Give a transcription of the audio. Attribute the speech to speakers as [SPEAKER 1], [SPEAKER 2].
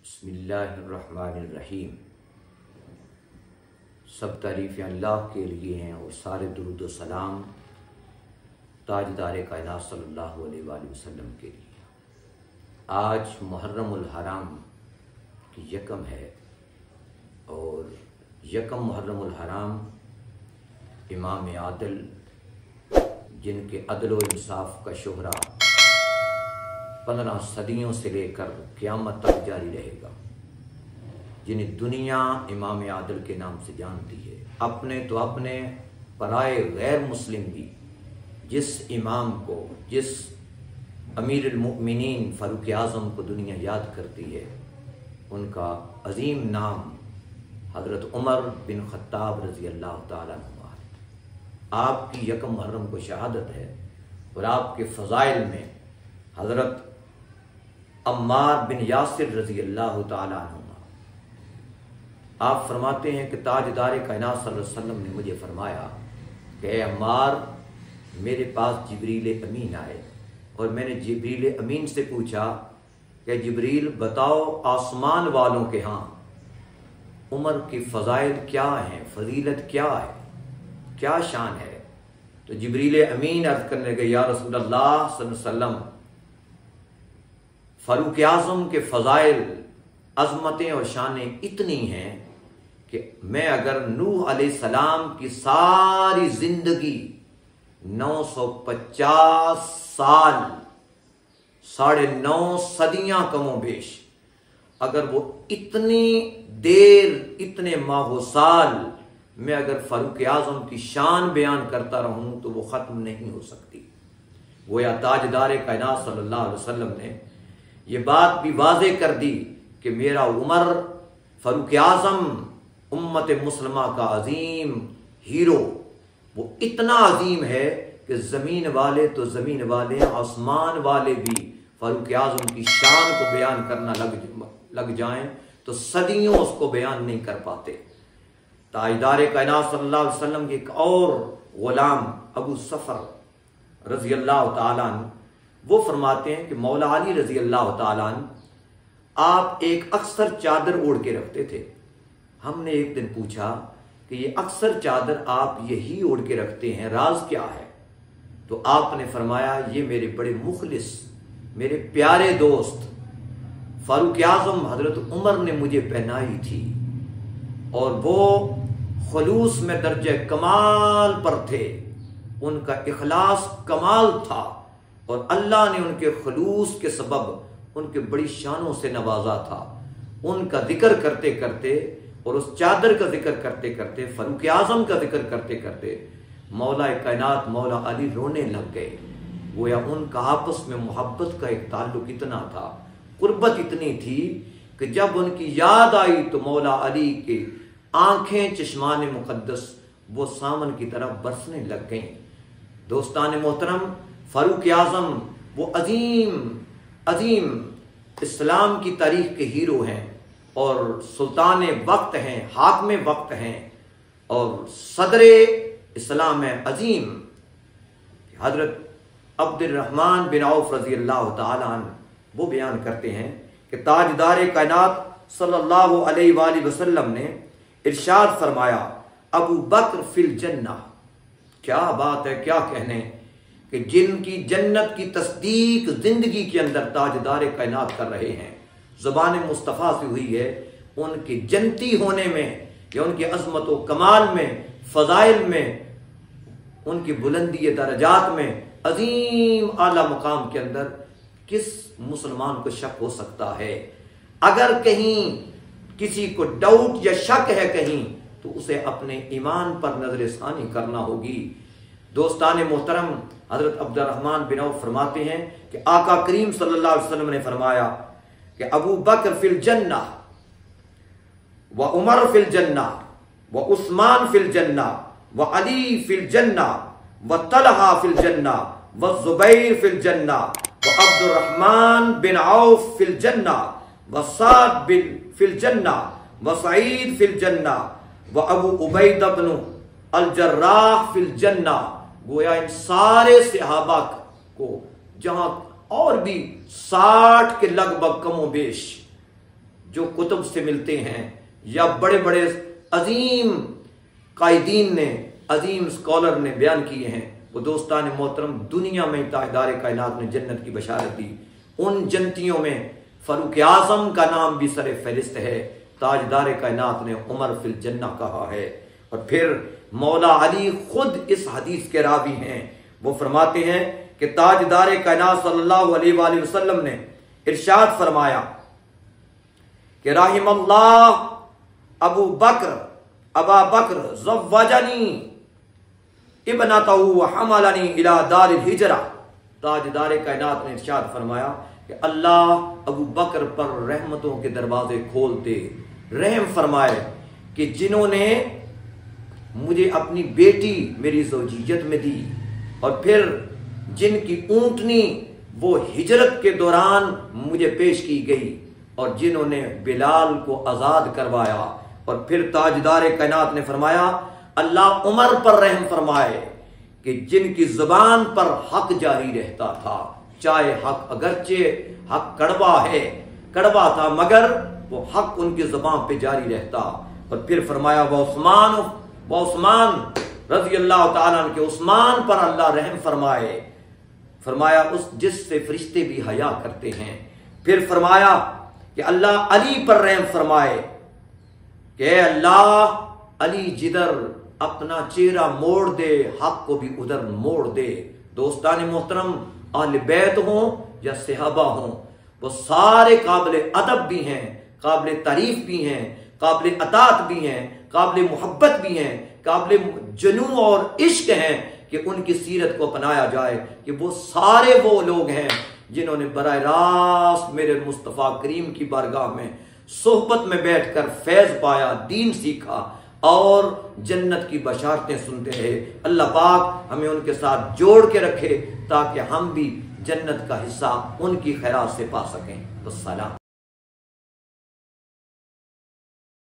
[SPEAKER 1] बिस्मिल्लाहिर्रहमानिर्रहीम। सब तारीफ़ें अल्लाह के लिए हैं और सारे दुरूद व सलाम ताजदार कायनात सल्लल्लाहु अलैहि वसल्लम के लिए। आज मुहर्रमुल हराम की यकम है और यकम मुहर्रमुल हराम इमाम आदिल जिनके अदल व इंसाफ का शोहरा 15 सदियों से लेकर क़यामत तक जारी रहेगा, जिन्हें दुनिया इमाम आदिल के नाम से जानती है। अपने तो अपने पराए गैर मुस्लिम भी जिस इमाम को, जिस अमीरुल मुमिनीन फ़ारूक आज़म को दुनिया याद करती है, उनका अजीम नाम हज़रत उमर बिन ख़त्ताब रज़ी अल्लाह ताला अन्हु है। आपकी यकम मुहर्रम को शहादत है और आपके फ़ज़ाइल में हज़रत अम्मार बिन यासिर रज़ी अल्लाह ताला अन्हु, आप फरमाते हैं कि ताजदार कायनात सल्लल्लाहु अलैहि वसल्लम ने मुझे फरमाया कि ए अम्मार, मेरे पास जिब्रील अमीन आए और मैंने जिब्रील अमीन से पूछा कि जिब्रील बताओ आसमान वालों के यहाँ उमर की फ़ज़ाइल क्या हैं, फजीलत क्या है, क्या शान है। तो जिब्रील अमीन अर्ज़ करने लगे, या रसूलल्लाह सल्लल्लाहु अलैहि वसल्लम, फ़ारूक आज़म के फ़ज़ाइल, अज़मतें और शानें इतनी हैं कि मैं अगर नूह अलैहिस्सलाम की सारी जिंदगी 950 साल, 9.5 सदियां कमो बेश, अगर वो इतनी देर, इतने माहो साल मैं अगर फ़ारूक आज़म की शान बयान करता रहूं तो वो ख़त्म नहीं हो सकती। गोया ताजदार कायनात सल्लल्लाहु अलैहि वसल्लम ने ये बात भी वाज़े कर दी कि मेरा उमर फ़ारूक आज़म उम्मत मुस्लिमा का अजीम हीरो, वो इतना अजीम है कि ज़मीन वाले तो ज़मीन वाले, आसमान वाले भी फ़ारूक आज़म की शान को बयान करना लग जाएं तो सदियों उसको बयान नहीं कर पाते। ताजदार कायनात सल्लल्लाहु अलैहि वसल्लम के एक और गुलाम अबू सफ़र रज़ी अल्लाह ताला अन्हु, वो फरमाते हैं कि मौला अली रज़ी अल्लाह ताला अन्हु आप एक अक्सर चादर ओढ़ के रखते थे। हमने एक दिन पूछा कि ये अक्सर चादर आप यही ओढ़ के रखते हैं, राज क्या है? तो आपने फरमाया, ये मेरे बड़े मुखलिस, मेरे प्यारे दोस्त फ़ारूक आज़म हज़रत उमर ने मुझे पहनाई थी और वो खुलूस में दर्जे कमाल पर थे, उनका इखलास कमाल था और अल्लाह ने उनके खुलूस के सबब उनके बड़ी शानों से नवाजा था। उनका जिक्र करते करते और उस चादर का जिक्र करते करते, फ़ारूक आज़म का जिक्र करते करते मौला कायनात मौला अली रोने लग गए। गोया उनका आपस में मोहब्बत का एक ताल्लुक इतना था, कुर्बत इतनी थी कि जब उनकी याद आई तो मौला अली के आंखें चश्मान मुक़द्दस वो सामन की तरफ बरसने लग गईं। दोस्तान मोहतरम, फ़ारूक आज़म वो अजीम इस्लाम की तारीख के हीरो हैं और सुल्तान वक्त हैं, हाकिम वक्त हैं और सदरे इस्लाम है अजीम। हजरत अब्दुर्रहमान बिन औफ रज़ी अल्लाह ताला अन्हु वो बयान करते हैं कि ताजदार कायनात सल्लल्लाहु अलैहि वसल्लम ने इरशाद फरमाया, अबू बकर फिल जन्नह। क्या बात है, क्या कहने कि जिनकी जन्नत की तस्दीक जिंदगी के अंदर ताजदार कायनात कर रहे हैं, ज़ुबान मुस्तफ़ा से हुई है, उनके जन्नती होने में या उनके अज़मत व कमाल में, फ़ज़ाइल में, उनकी बुलंदी दरजात में, अजीम आला मुकाम के अंदर किस मुसलमान को शक हो सकता है? अगर कहीं किसी को डाउट या शक है कहीं तो उसे अपने ईमान पर नजर सानी करना होगी। दोस्तान मोहतरम, हजरत अब्दुर्रहमान बिन औफ फरमाते हैं कि आका करीम सल्लल्लाहु अलैहि वसल्लम ने फरमाया कि अबू बकर फिल जन्नह व उमर फिल जन्नह व उस्मान फिल जन्नह व अली फिल जन्नह व तलहा फिल जन्नह व जुबैर फिल जन्नह व अब्दुर्रहमान बिन औफ फिल जन्नह व साद बिन फिल जन्नह व सईद फिल जन्नह व अबू उबैदा बिन अल जर्राह फिल जन्नह। गोया इन सारे सहाबा को, जहां और भी 60 के लगभग कमो बेश जो कुतुब से मिलते हैं या बड़े बड़े अजीम कायदीन ने, अजीम स्कॉलर ने बयान किए हैं, वो दोस्तान मोहतरम दुनिया में ताजदार कायनात ने जन्नत की बशारत दी। उन जन्नतियों में फारूक आजम का नाम भी सरे फहरिस्त है। ताजदार कायनात ने उमर फिल जन्ना कहा है। और फिर मौला अली खुद इस हदीस के रावी हैं। वो फरमाते हैं कि ताजदार कायनात सल्लल्लाहु अलैहि वसल्लम ने इरशाद फरमाया कि राहिमल्लाह अबू बकर अबा बकर ज़व्वजनी इब्नतहु व हमलनी इला दारिल हिजरा। ताजदार कायनात ने इरशाद फरमाया कि अल्लाह अबू बकर पर रहमतों के दरवाजे खोलते, रहम फरमाए कि जिन्होंने मुझे अपनी बेटी मेरी ज़ौजियत में दी, और फिर जिनकी ऊंटनी वो हिजरत के दौरान मुझे पेश की गई, और जिन्होंने बिलाल को आजाद करवाया। और फिर ताजदार कायनात ने फरमाया अल्लाह उमर पर रहम फरमाए कि जिनकी जुबान पर हक जारी रहता था, चाहे हक अगरचे हक कड़वा है, कड़वा था, मगर वो हक उनकी जुबान पे जारी रहता। और फिर फरमाया वो उस्मान रज़ी अल्लाह ताला अन्हु के उस्मान पर अल्लाह रहम फरमाए, फरमाया उस जिससे फरिश्ते भी हया करते हैं। फिर फरमाया कि अल्लाह अली पर रहम फरमाए कि अल्लाह अली जिधर अपना चेहरा मोड़ दे, हक को भी उधर मोड़ दे। दोस्तान मोहतरम, अहले बैत हों या सहाबा हों, वो सारे काबिल अदब भी हैं, काबिल तारीफ भी हैं, काबिल अतात भी हैं, काबिल मोहब्बत भी हैं, काबिल जनू और इश्क हैं कि उनकी सीरत को अपनाया जाए। कि वो सारे वो लोग हैं जिन्होंने बराह रास्त मेरे मुस्तफ़ा करीम की बारगाह में सोहबत में बैठकर फैज पाया, दीन सीखा और जन्नत की बशारतें सुनते रहे। अल्लाह पाक हमें उनके साथ जोड़ के रखे ताकि हम भी जन्नत का हिस्सा उनकी खैरात से पा सकें। तो सलाम।